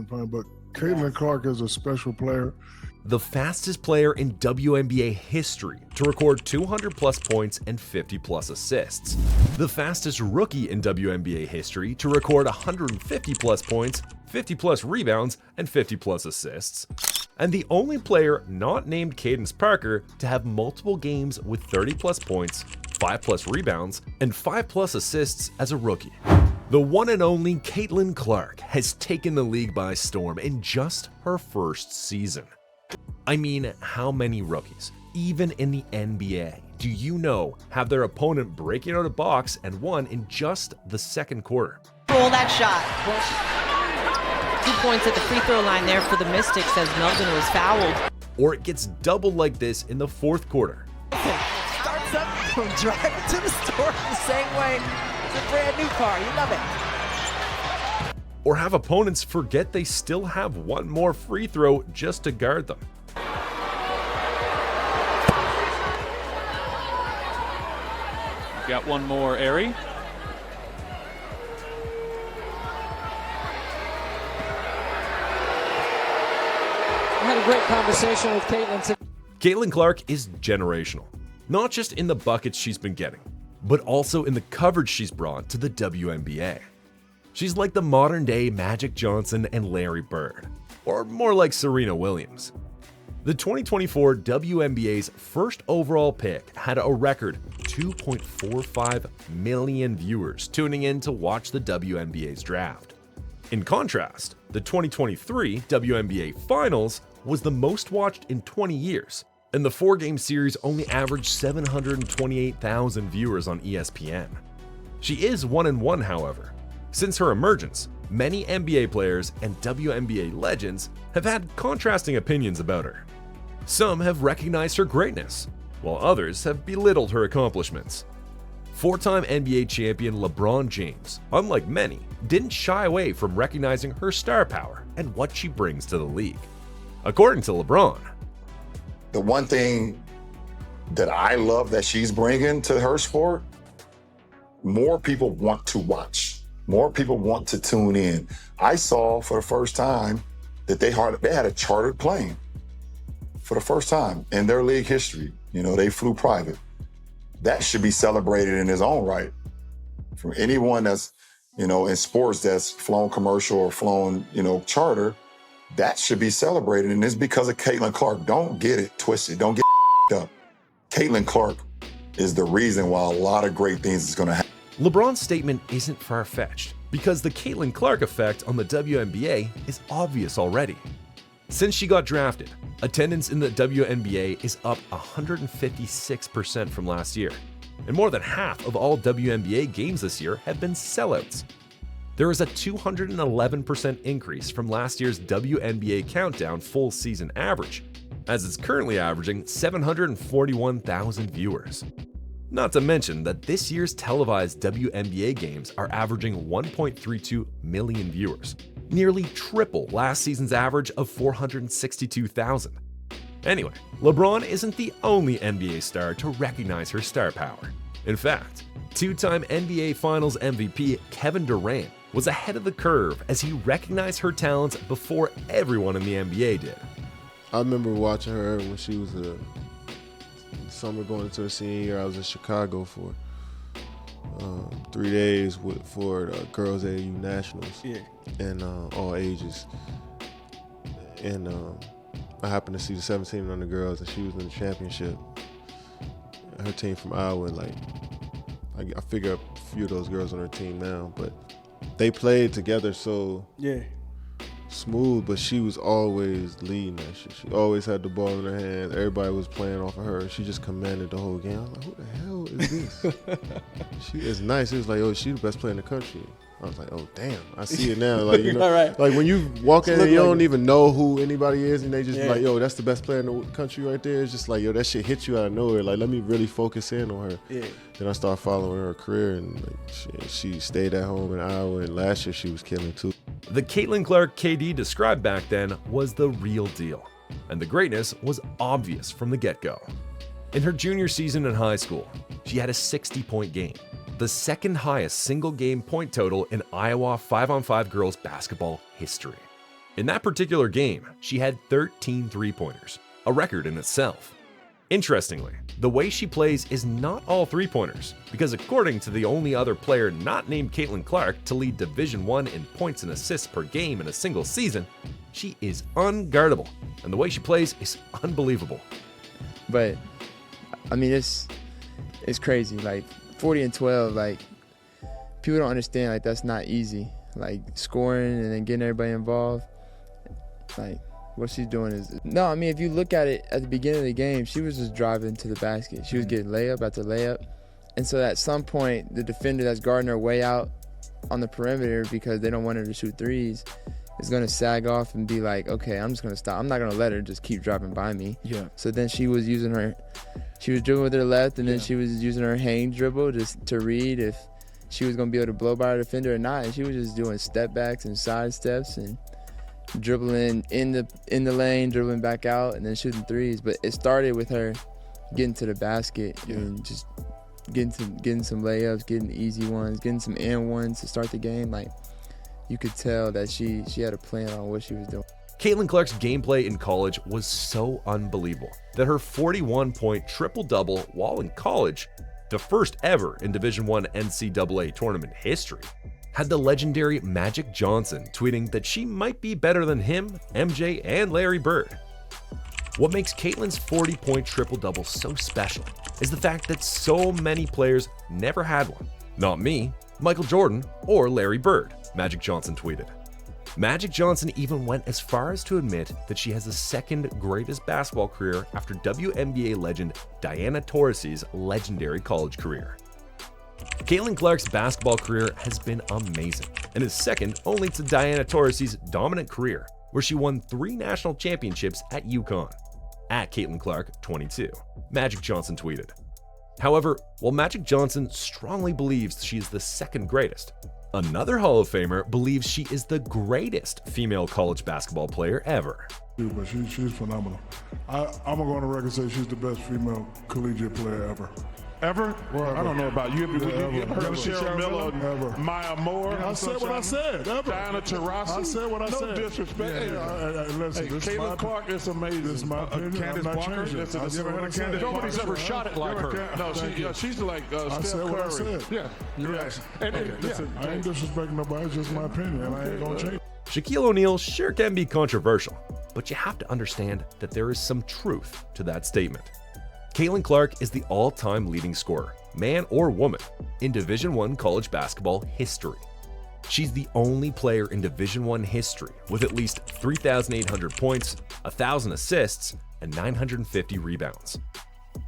same time, but Caitlin Clark is a special player. The fastest player in WNBA history to record 200 plus points and 50 plus assists. The fastest rookie in WNBA history to record 150 plus points, 50 plus rebounds, and 50 plus assists. And the only player not named Cadence Parker to have multiple games with 30 plus points, 5 plus rebounds, and 5 plus assists as a rookie. The one and only Caitlin Clark has taken the league by storm in just her first season. I mean, how many rookies, even in the NBA, do you know have their opponent breaking out a box and won in just the second quarter? Roll that shot. 2 points at the free throw line there for the Mystics as Melvin was fouled. Or it gets doubled like this in the fourth quarter. Starts up from driving to the store the same way as a brand new car. You love it. Or have opponents forget they still have one more free throw just to guard them. Got one more, Airy. I had a great conversation with Caitlin. Caitlin Clark is generational, not just in the buckets she's been getting, but also in the coverage she's brought to the WNBA. She's like the modern day Magic Johnson and Larry Bird, or more like Serena Williams. The 2024 WNBA's first overall pick had a record 2.45 million viewers tuning in to watch the WNBA's draft. In contrast, the 2023 WNBA Finals was the most watched in 20 years, and the 4-game series only averaged 728,000 viewers on ESPN. She is 1-1, however. Since her emergence, many NBA players and WNBA legends have had contrasting opinions about her. Some have recognized her greatness, while others have belittled her accomplishments. 4-time NBA champion LeBron James, unlike many, didn't shy away from recognizing her star power and what she brings to the league. According to LeBron, the one thing that I love that she's bringing to her sport, more people want to watch. More people want to tune in. I saw for the first time that they had a chartered plane for the first time in their league history. You know, they flew private. That should be celebrated in its own right. From anyone that's, you know, in sports that's flown commercial or flown, you know, charter, that should be celebrated. And it's because of Caitlin Clark. Don't get it twisted. Don't get up. Caitlin Clark is the reason why a lot of great things is going to happen. LeBron's statement isn't far-fetched because the Caitlin Clark effect on the WNBA is obvious already. Since she got drafted, attendance in the WNBA is up 156% from last year, and more than half of all WNBA games this year have been sellouts. There is a 211% increase from last year's WNBA Countdown full season average, as it's currently averaging 741,000 viewers. Not to mention that this year's televised WNBA games are averaging 1.32 million viewers, nearly triple last season's average of 462,000. Anyway, LeBron isn't the only NBA star to recognize her star power. In fact, 2-time NBA Finals MVP Kevin Durant was ahead of the curve as he recognized her talents before everyone in the NBA did. I remember watching her when she was a summer going into her senior year. I was in Chicago for 3 days for the Girls AAU Nationals, and all ages. And I happened to see the 17 on the girls, and she was in the championship. Her team from Iowa, I figure a few of those girls on her team now, but they played together so smooth, but she was always leading that shit. She always had the ball in her hands. Everybody was playing off of her. She just commanded the whole game. I was like, who the hell is this? She is nice. It was like, oh, she's the best player in the country. I was like, oh, damn. I see it now. Like, you know, right. Like when you walk in and you don't even know who anybody is, and they just like, yo, that's the best player in the country right there. It's just like, yo, that shit hit you out of nowhere. Like, let me really focus in on her. Yeah. Then I started following her career, and like, she stayed at home in Iowa, and last year she was killing too. The Caitlin Clark KD described back then was the real deal, and the greatness was obvious from the get-go. In her junior season in high school, she had a 60-point game, the second highest single-game point total in Iowa 5-on-5 girls basketball history. In that particular game, she had 13 three-pointers, a record in itself. Interestingly, the way she plays is not all three-pointers, because according to the only other player not named Caitlin Clark to lead Division I in points and assists per game in a single season, she is unguardable, and the way she plays is unbelievable. But I mean, it's crazy. Like 40 and 12, like people don't understand. Like that's not easy. Like scoring and then getting everybody involved. Like what she's doing is no. I mean, if you look at it at the beginning of the game, she was just driving to the basket. She was getting layup after layup, and so at some point, the defender that's guarding her way out on the perimeter because they don't want her to shoot threes is going to sag off and be like, okay, I'm just going to stop. I'm not going to let her just keep driving by me. Yeah. So then she was dribbling with her left, and then she was using her hang dribble just to read if she was going to be able to blow by her defender or not. And she was just doing step backs and side steps and dribbling in the lane, dribbling back out, and then shooting threes. But it started with her getting to the basket and just getting some layups, getting easy ones, getting some and ones to start the game. Like, you could tell that she had a plan on what she was doing. Caitlin Clark's gameplay in college was so unbelievable that her 41-point triple-double while in college, the first ever in Division I NCAA tournament history, had the legendary Magic Johnson tweeting that she might be better than him, MJ, and Larry Bird. What makes Caitlin's 40-point triple-double so special is the fact that so many players never had one. Not me, Michael Jordan, or Larry Bird, Magic Johnson tweeted. Magic Johnson even went as far as to admit that she has the second greatest basketball career after WNBA legend Diana Taurasi's legendary college career. Caitlin Clark's basketball career has been amazing and is second only to Diana Taurasi's dominant career, where she won 3 national championships at UConn. At Caitlin Clark 22, Magic Johnson tweeted. However, while Magic Johnson strongly believes she is the second greatest, another Hall of Famer believes she is the greatest female college basketball player ever. But she's phenomenal. I'm going to go on the record and say she's the best female collegiate player ever. Ever? Well, I don't know about you. Would you ever. heard of Cheryl Miller, Ever. Maya Moore? I said what I said. Ever. Diana Taurasi? I said what I said. No disrespect. Listen, hey, Caitlin Clark is amazing. This is my opinion. Candace I'm not Parker? changing it. That's You ever had a Candace Nobody's Parker? ever shot it like her. No, she's like Steph said what I Curry. said. Yeah. Yes. Listen, I ain't disrespecting nobody. It's just my opinion, and I ain't going to change it. Shaquille O'Neal sure can be controversial, but you have to understand that there is some truth to that statement. Caitlin Clark is the all-time leading scorer, man or woman, in Division I college basketball history. She's the only player in Division I history with at least 3,800 points, 1,000 assists, and 950 rebounds.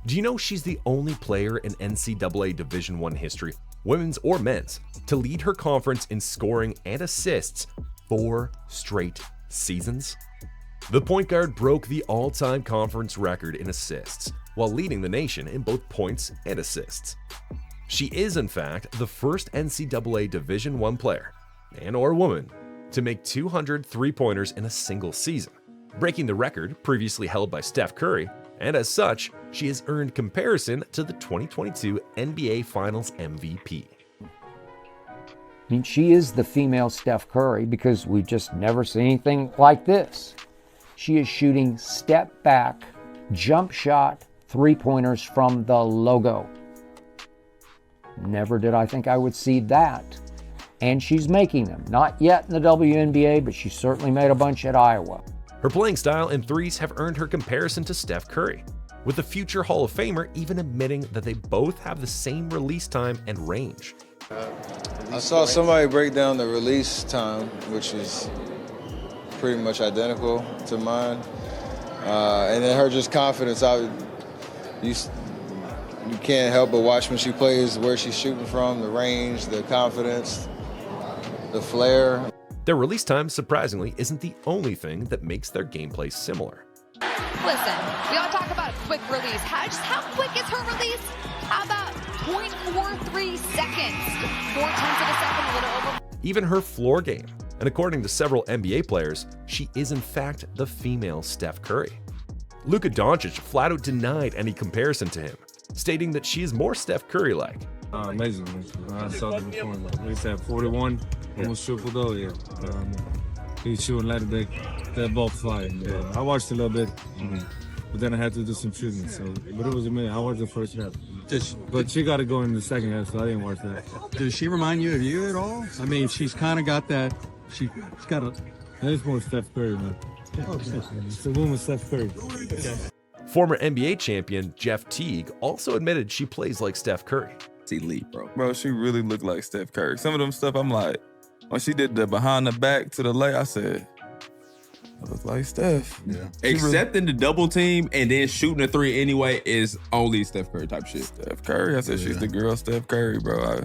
Do you know she's the only player in NCAA Division I history, women's or men's, to lead her conference in scoring and assists 4 straight seasons? The point guard broke the all-time conference record in assists, while leading the nation in both points and assists. She is, in fact, the first NCAA Division I player, man or woman, to make 200 three-pointers in a single season, breaking the record previously held by Steph Curry, and as such, she has earned comparison to the 2022 NBA Finals MVP. I mean, she is the female Steph Curry because we've just never seen anything like this. She is shooting step back, jump shot, three-pointers from the logo. Never did I think I would see that. And she's making them. Not yet in the WNBA, but she certainly made a bunch at Iowa. Her playing style and threes have earned her comparison to Steph Curry, with the future Hall of Famer even admitting that they both have the same release time and range. I saw somebody break down the release time, which is pretty much identical to mine. And then her just confidence. You can't help but watch when she plays, where she's shooting from, the range, the confidence, the flair. Their release time, surprisingly, isn't the only thing that makes their gameplay similar. Listen, we all talk about quick release. How quick is her release? How about 0.43 seconds? 0.4 of a second, a little over. Even her floor game, and according to several NBA players, she is in fact the female Steph Curry. Luka Doncic flat out denied any comparison to him, stating that she is more Steph Curry-like. Amazing. I saw them before. They said 41, almost triple double, yeah. He shoot and let that ball fly. Yeah. I watched a little bit, but then I had to do some shooting. So, but it was amazing. I watched the first half. But she got to go in the second half, so I didn't watch that. Does she remind you of you at all? I mean, she's kind of got that. She's got a. That's more Steph Curry, man. It's a woman, Steph Curry. Okay. Former NBA champion Jeff Teague also admitted she plays like Steph Curry. It's elite, bro. Bro, she really looked like Steph Curry. Some of them stuff, I'm like, when she did the behind the back to the leg, I said, I look like Steph. Yeah. Accepting the double team and then shooting a three anyway is only Steph Curry type shit. Steph Curry, I said, she's the girl Steph Curry, bro.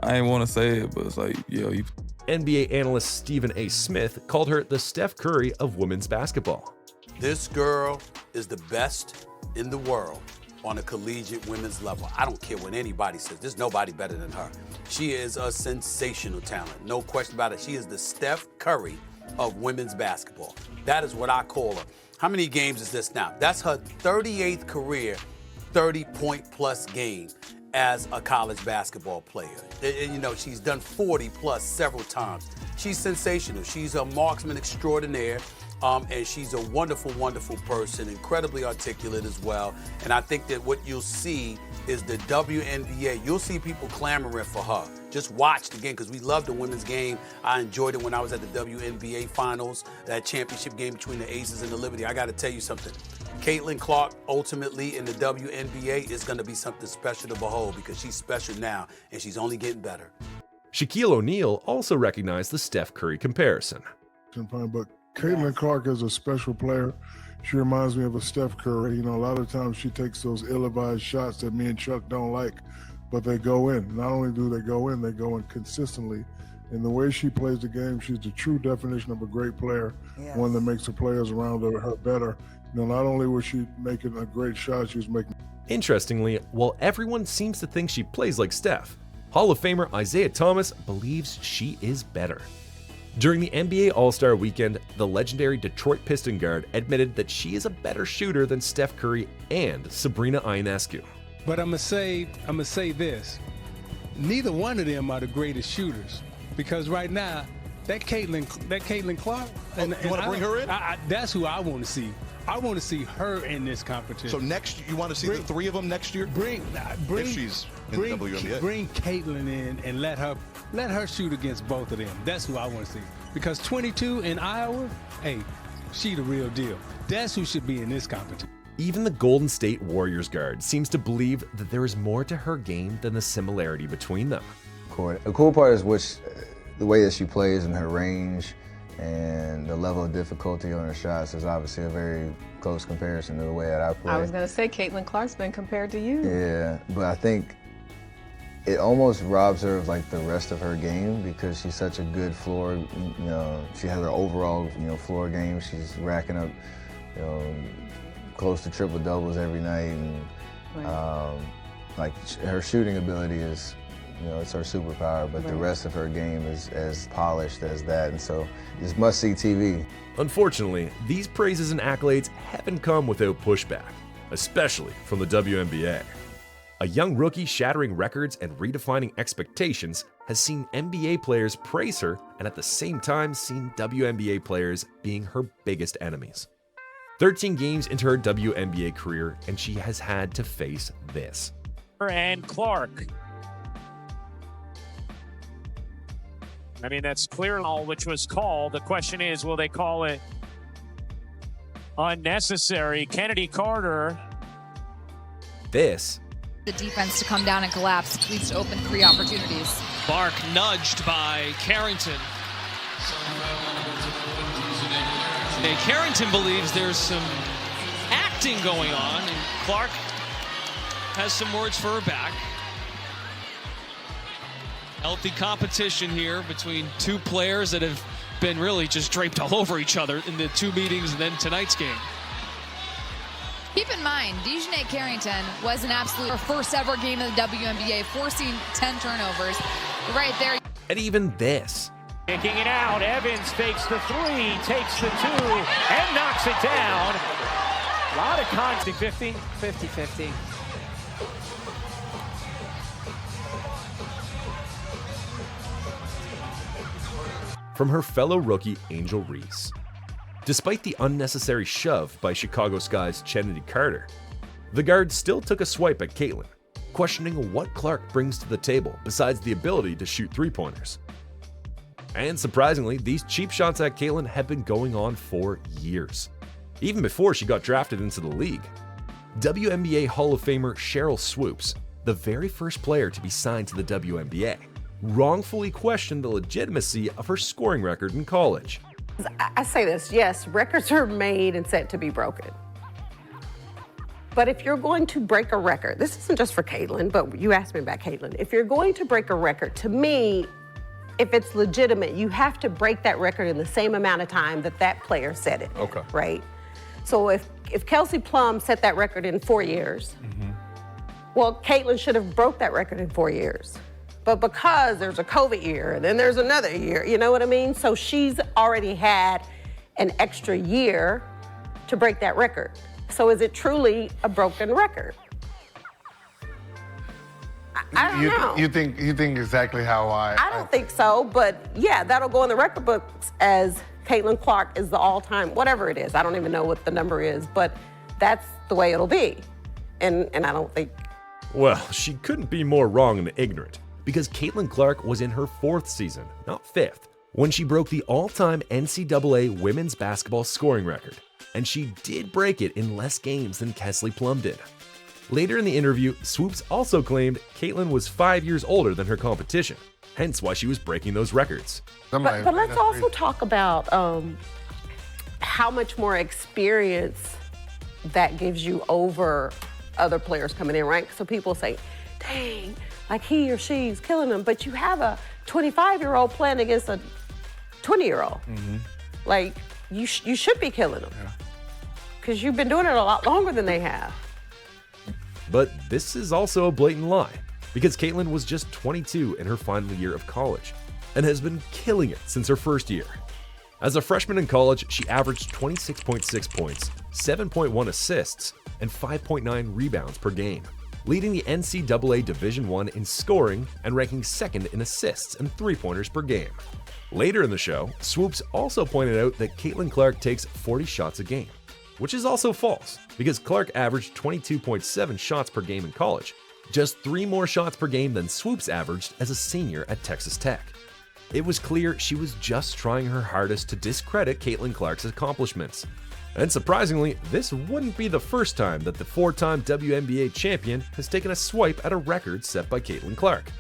I ain't want to say it, but it's like, yo, you. NBA analyst Stephen A. Smith called her the Steph Curry of women's basketball. This girl is the best in the world on a collegiate women's level. I don't care what anybody says. There's nobody better than her. She is a sensational talent. No question about it. She is the Steph Curry of women's basketball. That is what I call her. How many games is this now? That's her 38th career 30-point-plus game as a college basketball player. And, you know, she's done 40-plus several times. She's sensational. She's a marksman extraordinaire. And she's a wonderful, wonderful person, incredibly articulate as well. And I think that what you'll see is the WNBA. You'll see people clamoring for her. Just watch the game, because we love the women's game. I enjoyed it when I was at the WNBA finals, that championship game between the Aces and the Liberty. I got to tell you something. Caitlin Clark, ultimately in the WNBA, is going to be something special to behold, because she's special now, and she's only getting better. Shaquille O'Neal also recognized the Steph Curry comparison. But Caitlin Clark is a special player. She reminds me of a Steph Curry. You know, a lot of times she takes those ill-advised shots that me and Chuck don't like, but they go in. Not only do they go in consistently. And the way she plays the game, she's the true definition of a great player, one that makes the players around her better. You know, not only was she making a great shot, she was making... Interestingly, while everyone seems to think she plays like Steph, Hall of Famer Isaiah Thomas believes she is better. During the NBA All-Star Weekend, the legendary Detroit Piston guard admitted that she is a better shooter than Steph Curry and Sabrina Ionescu. But I'm gonna say this: neither one of them are the greatest shooters, because right now that Caitlin Clark, and you want to bring her in? That's who I want to see. I want to see her in this competition. So next, you want to see the three of them next year? If she's in the WNBA. Bring Caitlin in and let her shoot against both of them. That's who I want to see. Because 22 in Iowa, hey, she the real deal. That's who should be in this competition. Even the Golden State Warriors guard seems to believe that there is more to her game than the similarity between them. The cool part is the way that she plays and her range and the level of difficulty on her shots is obviously a very close comparison to the way that I play. I was going to say Caitlin Clark's been compared to you. Yeah, but I think it almost robs her of like the rest of her game, because she's such a good floor, you know, she has her overall, you know, floor game. She's racking up, you know, close to triple doubles every night, and like her shooting ability is, you know, it's her superpower, but the rest of her game is as polished as that, and so it's must-see TV. Unfortunately, these praises and accolades haven't come without pushback, especially from the WNBA. A young rookie shattering records and redefining expectations has seen NBA players praise her, and at the same time seen WNBA players being her biggest enemies. 13 games into her WNBA career, and she has had to face this. And Clark. I mean, that's clear all which was called. The question is, will they call it unnecessary? Kennedy Carter. This. The defense to come down and collapse leads to open three opportunities. Bark nudged by Carrington. And Carrington believes there's some acting going on, and Clark has some words for her back. Healthy competition here between two players that have been really just draped all over each other in the two meetings and then tonight's game. Keep in mind, Dejanay Carrington was an absolute first ever game of the WNBA, forcing 10 turnovers. Right there. And even this. Kicking it out, Evans fakes the three, takes the two, and knocks it down. A lot of contact. 50? 50-50. from her fellow rookie Angel Reese. Despite the unnecessary shove by Chicago Sky's Chennedy Carter, the guard still took a swipe at Caitlin, questioning what Clark brings to the table besides the ability to shoot three-pointers. And surprisingly, these cheap shots at Caitlin have been going on for years, even before she got drafted into the league. WNBA Hall of Famer Cheryl Swoops, the very first player to be signed to the WNBA, wrongfully questioned the legitimacy of her scoring record in college. I say this, yes, records are made and set to be broken. But if you're going to break a record, this isn't just for Caitlin, but you asked me about Caitlin. If you're going to break a record, to me, if it's legitimate, you have to break that record in the same amount of time that that player set it. Okay. Right? So if Kelsey Plum set that record in 4 years, well, Caitlin should have broke that record in 4 years. But because there's a COVID year and then there's another year, you know what I mean? So she's already had an extra year to break that record. So is it truly a broken record? I don't know. You think exactly how I don't think so, but yeah, that'll go in the record books as Caitlin Clark is the all-time, whatever it is. I don't even know what the number is, but that's the way it'll be. And I don't think... Well, she couldn't be more wrong and ignorant, because Caitlin Clark was in her 4th season, not 5th, when she broke the all-time NCAA women's basketball scoring record, and she did break it in less games than Kesley Plum did. Later in the interview, Swoops also claimed Caitlin was 5 years older than her competition, hence why she was breaking those records. But let's also talk about how much more experience that gives you over other players coming in, right? So people say, dang, like he or she's killing them, but you have a 25-year-old playing against a 20-year-old. Like, you should be killing them. Because you've been doing it a lot longer than they have. But this is also a blatant lie, because Caitlin was just 22 in her final year of college, and has been killing it since her first year. As a freshman in college, she averaged 26.6 points, 7.1 assists, and 5.9 rebounds per game, leading the NCAA Division I in scoring and ranking 2nd in assists and three-pointers per game. Later in the show, Swoops also pointed out that Caitlin Clark takes 40 shots a game, which is also false, because Clark averaged 22.7 shots per game in college, just 3 more shots per game than Swoops averaged as a senior at Texas Tech. It was clear she was just trying her hardest to discredit Caitlin Clark's accomplishments. And surprisingly, this wouldn't be the first time that the 4-time WNBA champion has taken a swipe at a record set by Caitlin Clark.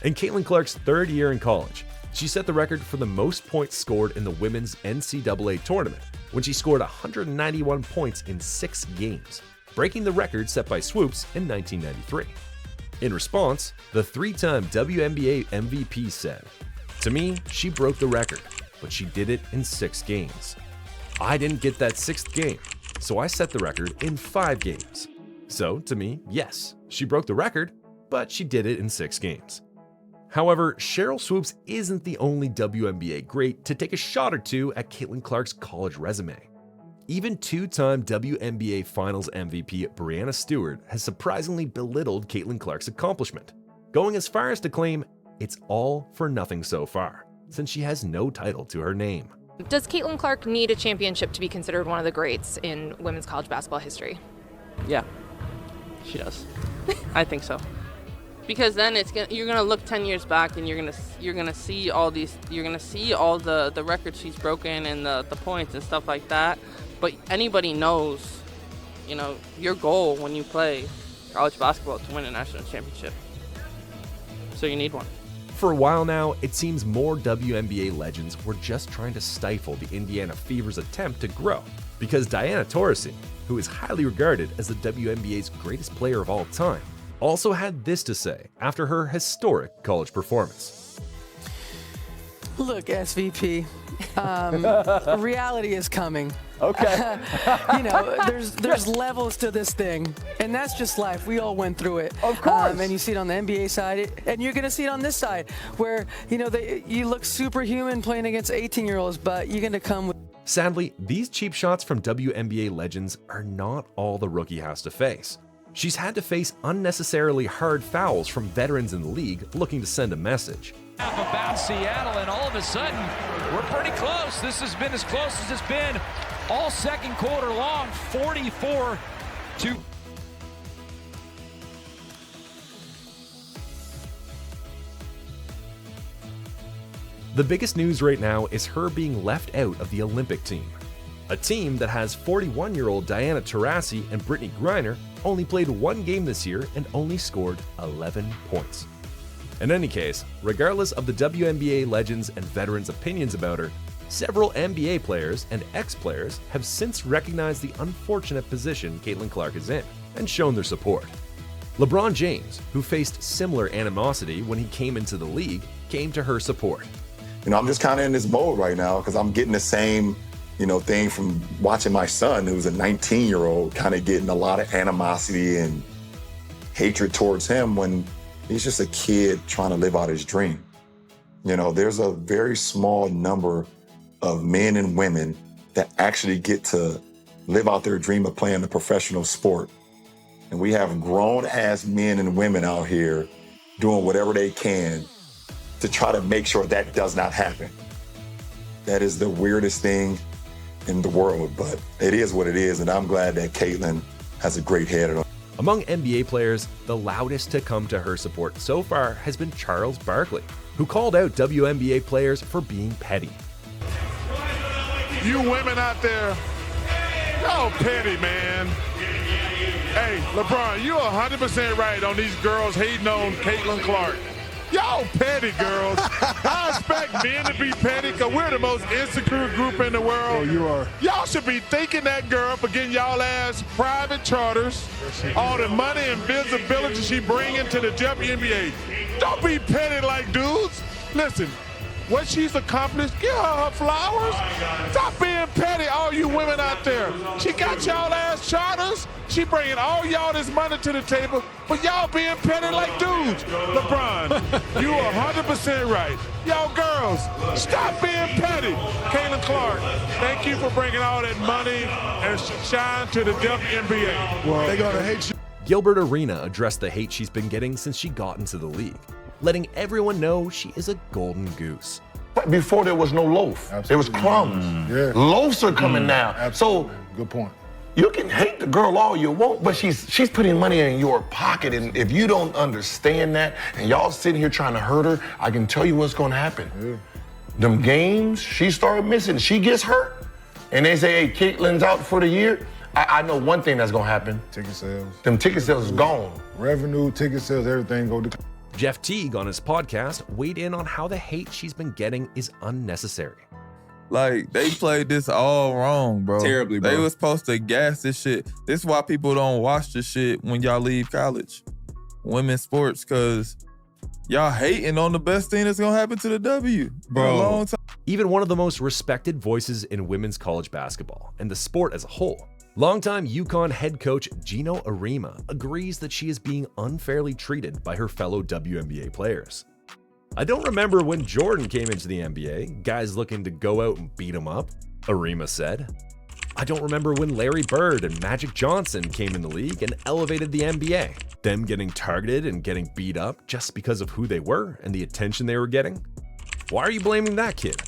In Caitlin Clark's 3rd year in college, she set the record for the most points scored in the women's NCAA tournament, when she scored 191 points in 6 games, breaking the record set by Swoops in 1993. In response, the 3-time WNBA MVP said, "To me, she broke the record, but she did it in 6 games. I didn't get that 6th game, so I set the record in 5 games. So, to me, yes, she broke the record, but she did it in 6 games." However, Cheryl Swoops isn't the only WNBA great to take a shot or two at Caitlin Clark's college resume. Even 2-time WNBA Finals MVP Breanna Stewart has surprisingly belittled Caitlin Clark's accomplishment, going as far as to claim it's all for nothing so far, since she has no title to her name. Does Caitlin Clark need a championship to be considered one of the greats in women's college basketball history? Yeah, she does. I think so. Because then you're gonna look 10 years back and you're gonna see all the records she's broken and the points and stuff like that. But anybody knows, your goal when you play college basketball is to win a national championship. So you need one. For a while now, it seems more WNBA legends were just trying to stifle the Indiana Fever's attempt to grow, because Diana Taurasi, who is highly regarded as the WNBA's greatest player of all time, also had this to say after her historic college performance. Look, SVP, reality is coming. Okay. There's levels to this thing, and that's just life. We all went through it. Of course. And you see it on the NBA side, and you're going to see it on this side, where, you look superhuman playing against 18-year-olds, but you're going to come with... Sadly, these cheap shots from WNBA legends are not all the rookie has to face. She's had to face unnecessarily hard fouls from veterans in the league looking to send a message, About Seattle, and all of a sudden, we're pretty close. This has been as close as it's been all second quarter long, 44-2. The biggest news right now is her being left out of the Olympic team. A team that has 41-year-old Diana Taurasi and Brittany Griner only played one game this year and only scored 11 points. In any case, regardless of the WNBA legends and veterans' opinions about her, several NBA players and ex-players have since recognized the unfortunate position Caitlin Clark is in and shown their support. LeBron James, who faced similar animosity when he came into the league, came to her support. I'm just kind of in this mode right now because I'm getting the same, thing from watching my son, who's a 19-year-old, kind of getting a lot of animosity and hatred towards him when he's just a kid trying to live out his dream. There's a very small number of men and women that actually get to live out their dream of playing a professional sport. And we have grown-ass men and women out here doing whatever they can to try to make sure that does not happen. That is the weirdest thing in the world, but it is what it is, and I'm glad that Caitlin has a great head on. Among NBA players, the loudest to come to her support so far has been Charles Barkley, who called out WNBA players for being petty. You women out there, y'all petty, man. Hey, LeBron, you're 100% right on these girls hating on Caitlin Clark. Y'all petty, girls. I expect men to be petty because we're the most insecure group in the world. Oh, you are. Y'all should be thanking that girl for getting y'all ass private charters, all the money and visibility she bringing to the WNBA. Don't be petty like dudes. Listen, what she's accomplished, give her flowers. Stop being petty, all you women out there. She got y'all ass charters. She bringing all y'all this money to the table, but y'all being petty like dudes. LeBron, you are 100% right. Y'all girls, stop being petty. Caitlin Clark, thank you for bringing all that money and shine to the WNBA. Well, they're gonna hate you. Gilbert Arenas addressed the hate she's been getting since she got into the league, letting everyone know she is a golden goose. Before there was no loaf, there was crumbs. Yeah. Loaves are coming now. Absolutely. So good point. you can hate the girl all you want, but she's putting money in your pocket, and if you don't understand that, and y'all sitting here trying to hurt her, I can tell you what's gonna happen. Yeah. Them games she started missing, she gets hurt, and they say, hey, Caitlin's out for the year. I know one thing that's gonna happen. Ticket sales. Them ticket sales is gone. Revenue, ticket sales, everything go down. Jeff Teague on his podcast weighed in on how the hate she's been getting is unnecessary. Like, they played this all wrong, bro. Terribly, bro. They was supposed to gas this shit. This is why people don't watch this shit when y'all leave college. Women's sports, because y'all hating on the best thing that's gonna happen to the W for a long time. Even one of the most respected voices in women's college basketball and the sport as a whole, longtime UConn head coach Gino Arima agrees that she is being unfairly treated by her fellow WNBA players. I don't remember when Jordan came into the NBA, guys looking to go out and beat him up, Arima said. I don't remember when Larry Bird and Magic Johnson came in the league and elevated the NBA, them getting targeted and getting beat up just because of who they were and the attention they were getting. Why are you blaming that kid?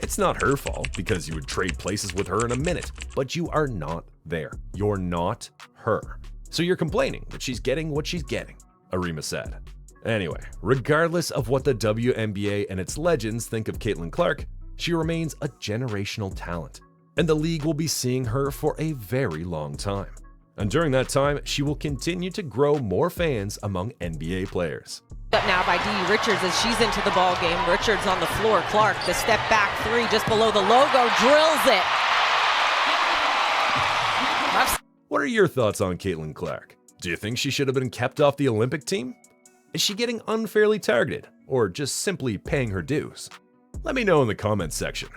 It's not her fault because you would trade places with her in a minute, but you are not there. You're not her. So you're complaining that she's getting what she's getting, Arima said. Anyway, regardless of what the WNBA and its legends think of Caitlin Clark, she remains a generational talent, and the league will be seeing her for a very long time. And during that time, she will continue to grow more fans among NBA players. Up now by Dee Richards as she's into the ball game. Richards on the floor. Clark, the step back three just below the logo, drills it. What are your thoughts on Caitlin Clark? Do you think she should have been kept off the Olympic team? Is she getting unfairly targeted, or just simply paying her dues? Let me know in the comments section.